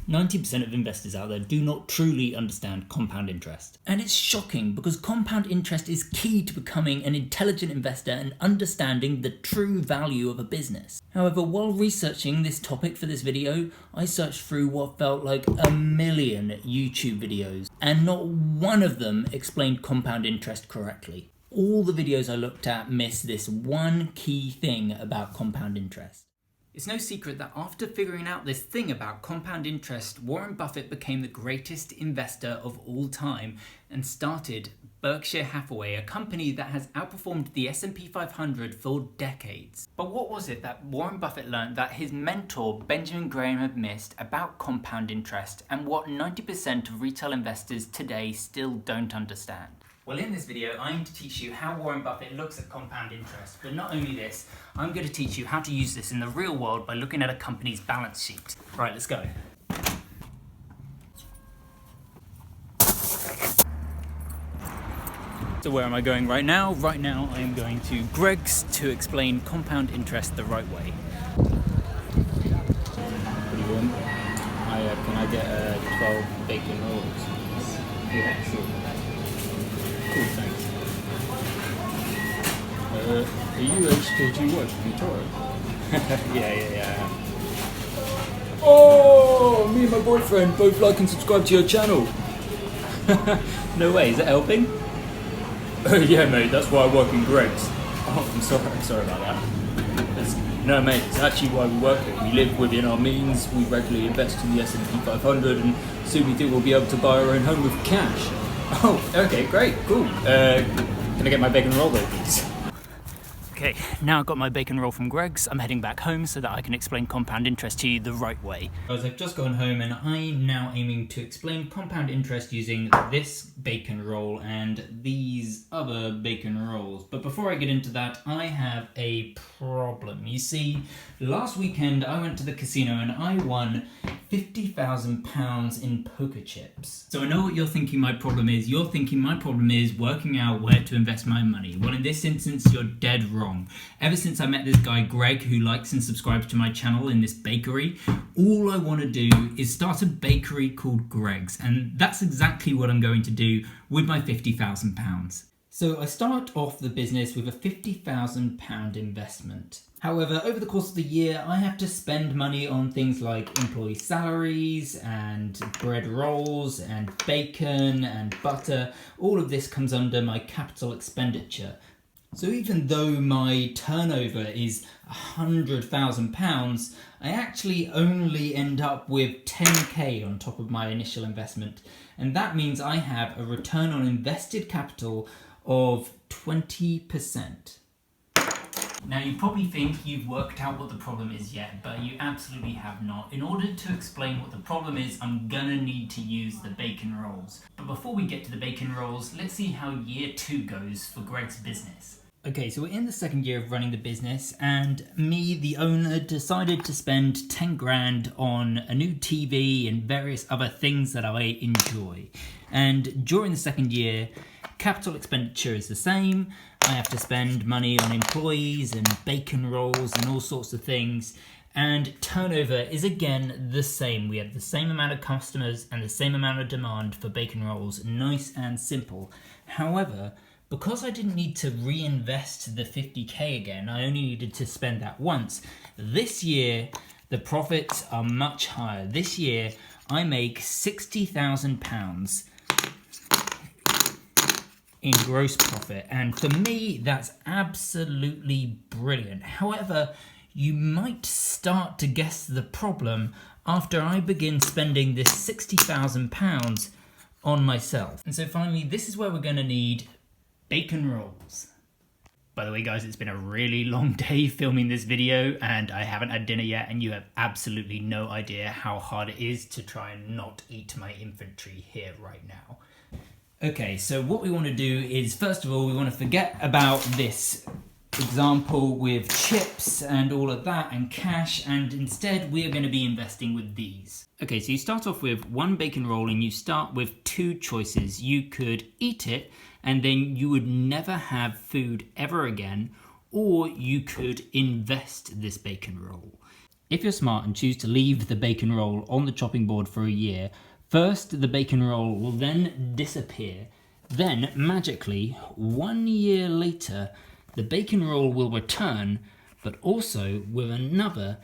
90% of investors out there do not truly understand compound interest. And it's shocking because compound interest is key to becoming an intelligent investor and understanding the true value of a business. However, while researching this topic for this video, I searched through what felt like a million YouTube videos, and not one of them explained compound interest correctly. All the videos I looked at missed this one key thing about compound interest. It's no secret that after figuring out this thing about compound interest, Warren Buffett became the greatest investor of all time and started Berkshire Hathaway, a company that has outperformed the S&P 500 for decades. But what was it that Warren Buffett learned that his mentor Benjamin Graham had missed about compound interest, and what 90% of retail investors today still don't understand? Well, in this video, I'm going to teach you how Warren Buffett looks at compound interest, but not only this, I'm going to teach you how to use this in the real world by looking at a company's balance sheet. Right, let's go. So where am I going right now? Right now, I am going to Greg's to explain compound interest the right way. What do you want? Can I get 12 bacon rolls? Yeah, sure. Cool, thanks. Are you HKG Watch Vitoro? Yeah. Oh, me and my boyfriend both like and subscribe to your channel. No way, is it helping? Yeah, mate, that's why I work in Greg's. Oh, I'm sorry about that. No, mate, it's actually why we work here. We live within our means, we regularly invest in the S&P 500, and soon we think we'll be able to buy our own home with cash. Oh, okay, great, cool. Can I get my bacon roll though, please? Okay, now I've got my bacon roll from Greg's, I'm heading back home so that I can explain compound interest to you the right way. Guys, I've just gone home and I'm now aiming to explain compound interest using this bacon roll and these other bacon rolls. But before I get into that, I have a problem. You see, last weekend I went to the casino and I won £50,000 in poker chips. So I know what you're thinking my problem is. You're thinking my problem is working out where to invest my money. Well, in this instance, you're dead wrong. Ever since I met this guy Greg, who likes and subscribes to my channel in this bakery, all I want to do is start a bakery called Greg's, and that's exactly what I'm going to do with my £50,000. So I start off the business with a £50,000 investment. However, over the course of the year, I have to spend money on things like employee salaries and bread rolls and bacon and butter. All of this comes under my capital expenditure. So even though my turnover is £100,000, I actually only end up with 10k on top of my initial investment. And that means I have a return on invested capital of 20%. Now you probably think you've worked out what the problem is yet, but you absolutely have not. In order to explain what the problem is, I'm gonna need to use the bacon rolls. But before we get to the bacon rolls, let's see how year 2 goes for Greg's business. Okay, so we're in the second year of running the business, and me, the owner, decided to spend 10 grand on a new TV and various other things that I enjoy. And during the second year, capital expenditure is the same. I have to spend money on employees and bacon rolls and all sorts of things. And turnover is again the same. We have the same amount of customers and the same amount of demand for bacon rolls, nice and simple. However, because I didn't need to reinvest the 50k again, I only needed to spend that once. This year, the profits are much higher. This year, I make £60,000 in gross profit. And for me, that's absolutely brilliant. However, you might start to guess the problem after I begin spending this £60,000 on myself. And so finally, this is where we're gonna need bacon rolls. By the way, guys, it's been a really long day filming this video and I haven't had dinner yet, and you have absolutely no idea how hard it is to try and not eat my inventory here right now. Okay, so what we want to do is, first of all, we want to forget about this example with chips and all of that and cash, and instead we are going to be investing with these. Okay, so you start off with one bacon roll and you start with two choices. You could eat it and then you would never have food ever again, or you could invest this bacon roll. If you're smart and choose to leave the bacon roll on the chopping board for a year, first the bacon roll will then disappear. Then, magically, 1 year later, the bacon roll will return, but also with another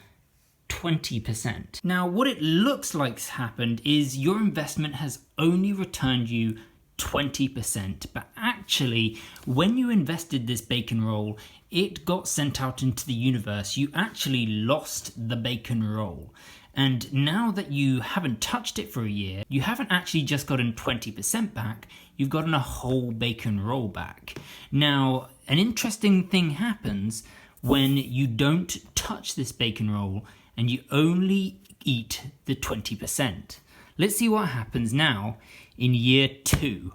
20%. Now, what it looks like's happened is your investment has only returned you 20%, but actually, when you invested this bacon roll, it got sent out into the universe. You actually lost the bacon roll. And now that you haven't touched it for a year, you haven't actually just gotten 20% back, you've gotten a whole bacon roll back. Now, an interesting thing happens when you don't touch this bacon roll and you only eat the 20%. Let's see what happens now in year 2.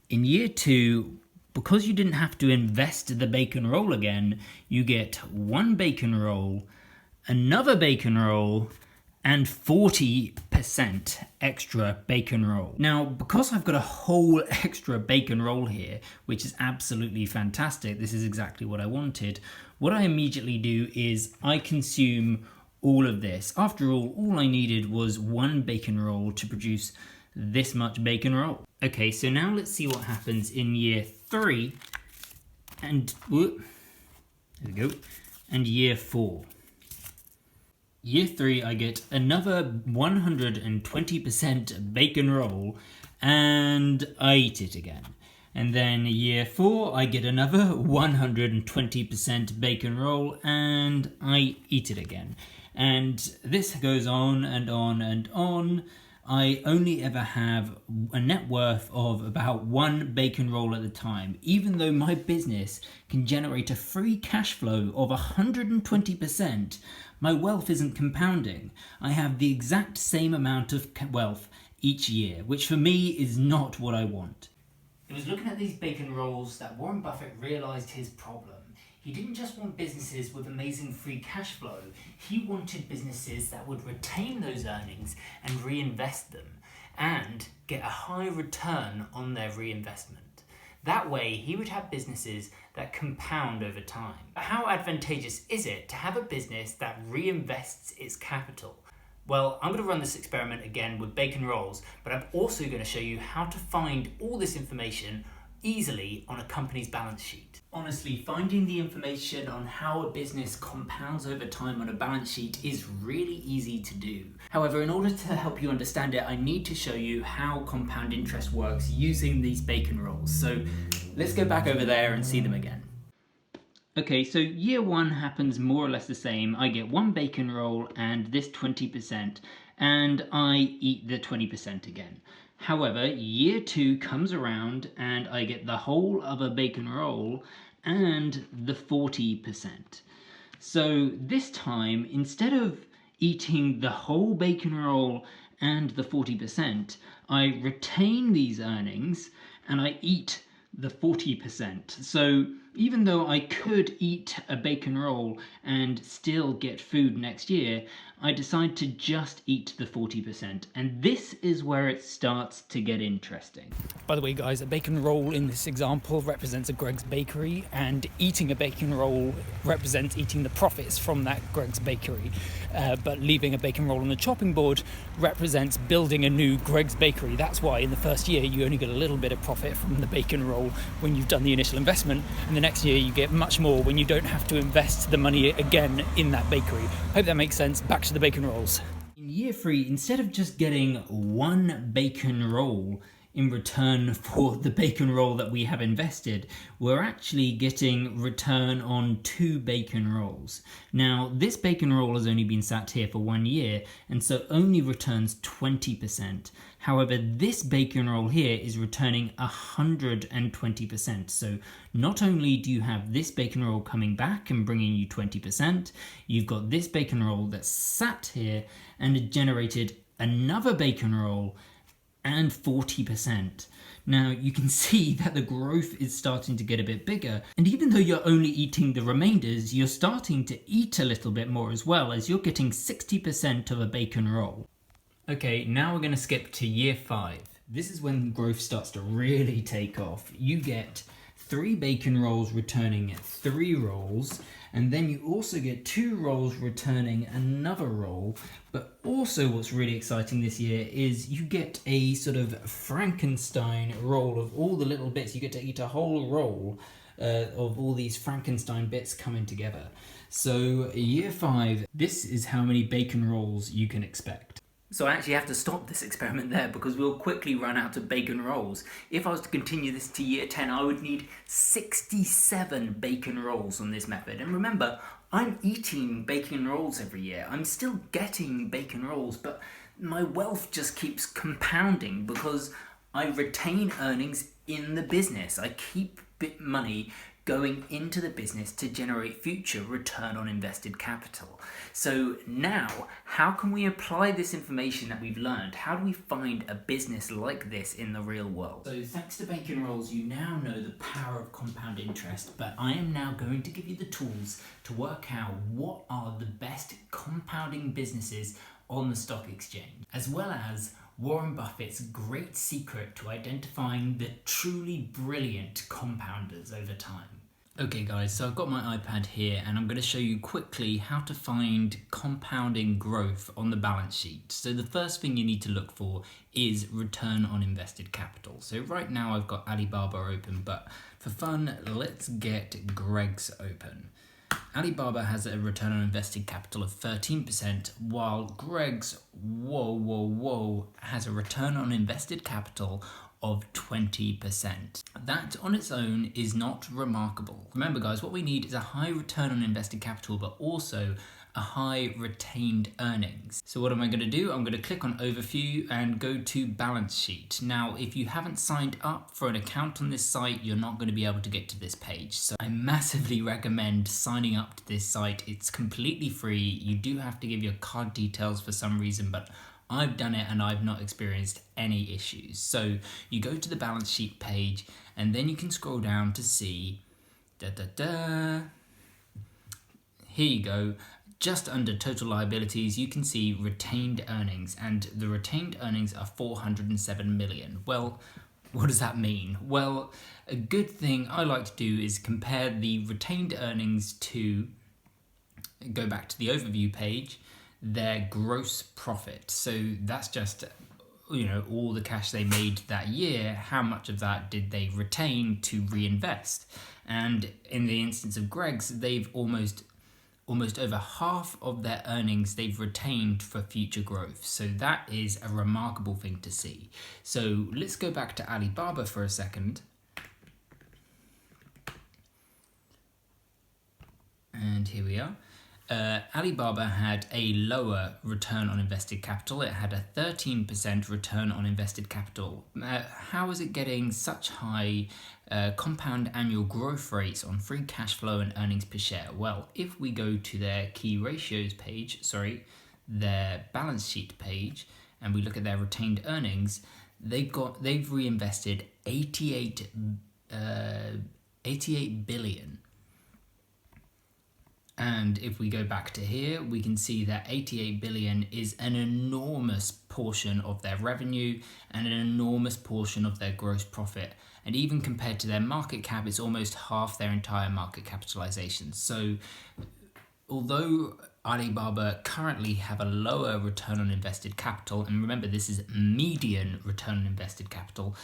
In year 2, because you didn't have to invest the bacon roll again, you get 1 bacon roll, another bacon roll, and 40% extra bacon roll. Now, because I've got a whole extra bacon roll here, which is absolutely fantastic, this is exactly what I wanted, what I immediately do is I consume all of this. After all I needed was 1 bacon roll to produce this much bacon roll. Okay, so now let's see what happens in year 3 and, there we go, and year 4. Year 3, I get another 120% bacon roll, and I eat it again. And then year 4, I get another 120% bacon roll, and I eat it again. And this goes on and on and on. I only ever have a net worth of about 1 bacon roll at a time, even though my business can generate a free cash flow of 120%. My wealth isn't compounding. I have the exact same amount of wealth each year, which for me is not what I want. It was looking at these bacon rolls that Warren Buffett realized his problem. He didn't just want businesses with amazing free cash flow, he wanted businesses that would retain those earnings and reinvest them, and get a high return on their reinvestment. That way, he would have businesses that compound over time. But how advantageous is it to have a business that reinvests its capital? Well, I'm going to run this experiment again with bacon rolls, but I'm also going to show you how to find all this information easily on a company's balance sheet. Honestly, finding the information on how a business compounds over time on a balance sheet is really easy to do. However, in order to help you understand it, I need to show you how compound interest works using these bacon rolls. So let's go back over there and see them again. Okay, so year 1 happens more or less the same. I get 1 bacon roll and this 20%, and I eat the 20% again. However, year 2 comes around and I get the whole other bacon roll and the 40%. So this time, instead of eating the whole bacon roll and the 40%, I retain these earnings and I eat the 40%. So even though I could eat a bacon roll and still get food next year, I decide to just eat the 40%. And this is where it starts to get interesting. By the way, guys, a bacon roll in this example represents a Greggs bakery, and eating a bacon roll represents eating the profits from that Greggs bakery. But leaving a bacon roll on the chopping board represents building a new Greggs bakery. That's why in the first year you only get a little bit of profit from the bacon roll when you've done the initial investment, and the next year you get much more when you don't have to invest the money again in that bakery. Hope that makes sense. Back to the bacon rolls. In year 3, instead of just getting 1 bacon roll in return for the bacon roll that we have invested, we're actually getting return on 2 bacon rolls. Now, this bacon roll has only been sat here for 1 year, and so only returns 20%. However, this bacon roll here is returning 120%. So not only do you have this bacon roll coming back and bringing you 20%, you've got this bacon roll that's sat here and generated another bacon roll and 40%. Now you can see that the growth is starting to get a bit bigger, and even though you're only eating the remainders, you're starting to eat a little bit more as well, as you're getting 60% of a bacon roll. Okay, now we're going to skip to year 5. This is when growth starts to really take off. You get 3 bacon rolls returning 3 rolls, and then you also get 2 rolls returning another roll. But also what's really exciting this year is you get a sort of Frankenstein roll of all the little bits. You get to eat a whole roll of all these Frankenstein bits coming together. So year 5, this is how many bacon rolls you can expect. So I actually have to stop this experiment there because we'll quickly run out of bacon rolls. If I was to continue this to year 10, I would need 67 bacon rolls on this method. And remember, I'm eating bacon rolls every year. I'm still getting bacon rolls, but my wealth just keeps compounding because I retain earnings in the business. I keep money going into the business to generate future return on invested capital. So now, how can we apply this information that we've learned? How do we find a business like this in the real world? So thanks to bacon rolls, you now know the power of compound interest, but I am now going to give you the tools to work out what are the best compounding businesses on the stock exchange, as well as Warren Buffett's great secret to identifying the truly brilliant compounders over time. Okay guys, so I've got my iPad here and I'm going to show you quickly how to find compounding growth on the balance sheet. So the first thing you need to look for is return on invested capital. So right now I've got Alibaba open, but for fun, let's get Greg's open. Alibaba has a return on invested capital of 13%, while Greg's, has a return on invested capital of 20%. That on its own is not remarkable. Remember guys, what we need is a high return on invested capital, but also a high retained earnings. So what am I going to do? I'm going to click on overview and go to balance sheet. Now, if you haven't signed up for an account on this site, you're not going to be able to get to this page. So I massively recommend signing up to this site. It's completely free. You do have to give your card details for some reason, but I've done it and I've not experienced any issues. So you go to the balance sheet page and then you can scroll down to see, here you go, just under total liabilities, you can see retained earnings, and the retained earnings are 407 million. Well, what does that mean? Well, a good thing I like to do is compare the retained earnings to, go back to the overview page, their gross profit. So that's just, all the cash they made that year, how much of that did they retain to reinvest? And in the instance of Greg's, they've almost over half of their earnings they've retained for future growth. So that is a remarkable thing to see. So let's go back to Alibaba for a second. And here we are. Alibaba had a lower return on invested capital. It had a 13% return on invested capital. How is it getting such high compound annual growth rates on free cash flow and earnings per share? Well, if we go to their key ratios page, their balance sheet page, and we look at their retained earnings, they've reinvested 88 billion. And if we go back to here, we can see that 88 billion is an enormous portion of their revenue and an enormous portion of their gross profit. And even compared to their market cap, it's almost half their entire market capitalization. So although Alibaba currently have a lower return on invested capital, and remember this is median return on invested capital,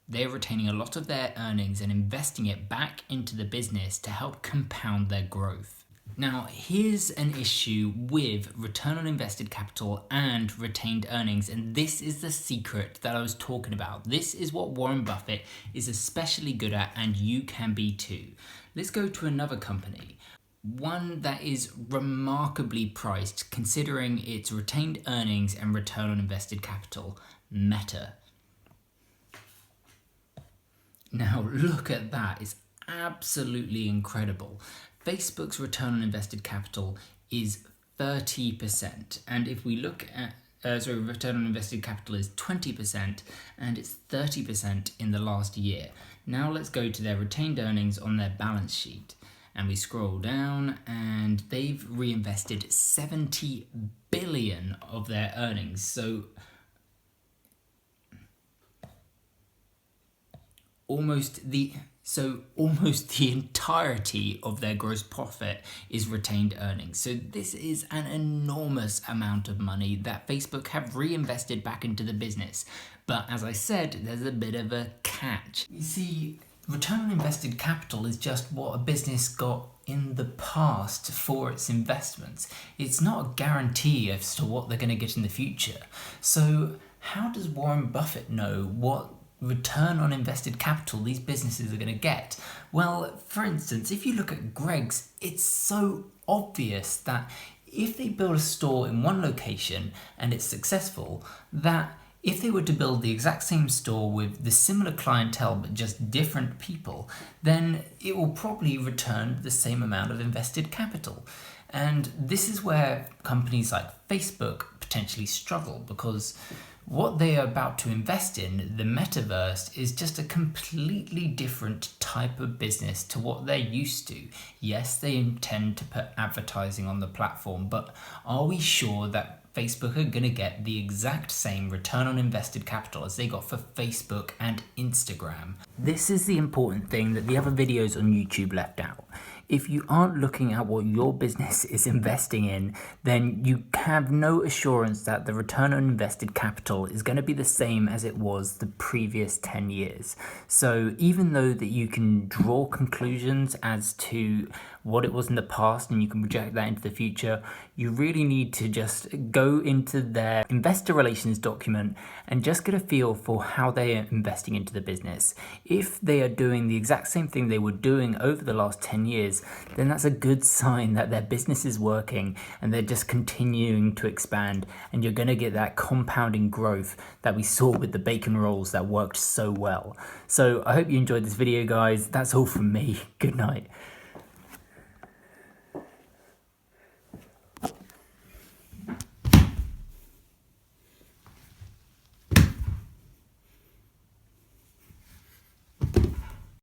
they're retaining a lot of their earnings and investing it back into the business to help compound their growth. Now, here's an issue with return on invested capital and retained earnings, and this is the secret that I was talking about. This is what Warren Buffett is especially good at, and you can be too. Let's go to another company, one that is remarkably priced considering its retained earnings and return on invested capital, Meta. Now, look at that. It's absolutely incredible. Facebook's return on invested capital is 30%, and if we look at return on invested capital is 20%, and it's 30% in the last year. Now let's go to their retained earnings on their balance sheet, and we scroll down, and they've reinvested 70 billion of their earnings. So So almost the entirety of their gross profit is retained earnings. So this is an enormous amount of money that Facebook have reinvested back into the business. But as I said, there's a bit of a catch. You see, return on invested capital is just what a business got in the past for its investments. It's not a guarantee as to what they're going to get in the future. So how does Warren Buffett know what return on invested capital these businesses are going to get? Well, for instance, if you look at Greg's, it's so obvious that if they build a store in one location and it's successful, that if they were to build the exact same store with the similar clientele but just different people, then it will probably return the same amount of invested capital. And this is where companies like Facebook potentially struggle, because what they are about to invest in, the metaverse, is just a completely different type of business to what they're used to. Yes, they intend to put advertising on the platform, but are we sure that Facebook are going to get the exact same return on invested capital as they got for Facebook and Instagram? This is the important thing that the other videos on YouTube left out. If you aren't looking at what your business is investing in, then you have no assurance that the return on invested capital is going to be the same as it was the previous 10 years. So even though that you can draw conclusions as to what it was in the past and you can project that into the future, you really need to just go into their investor relations document and just get a feel for how they are investing into the business. If they are doing the exact same thing they were doing over the last 10 years, then that's a good sign that their business is working and they're just continuing to expand, and you're going to get that compounding growth that we saw with the bacon rolls that worked so well. So I hope you enjoyed this video, guys. That's all from me. Good night.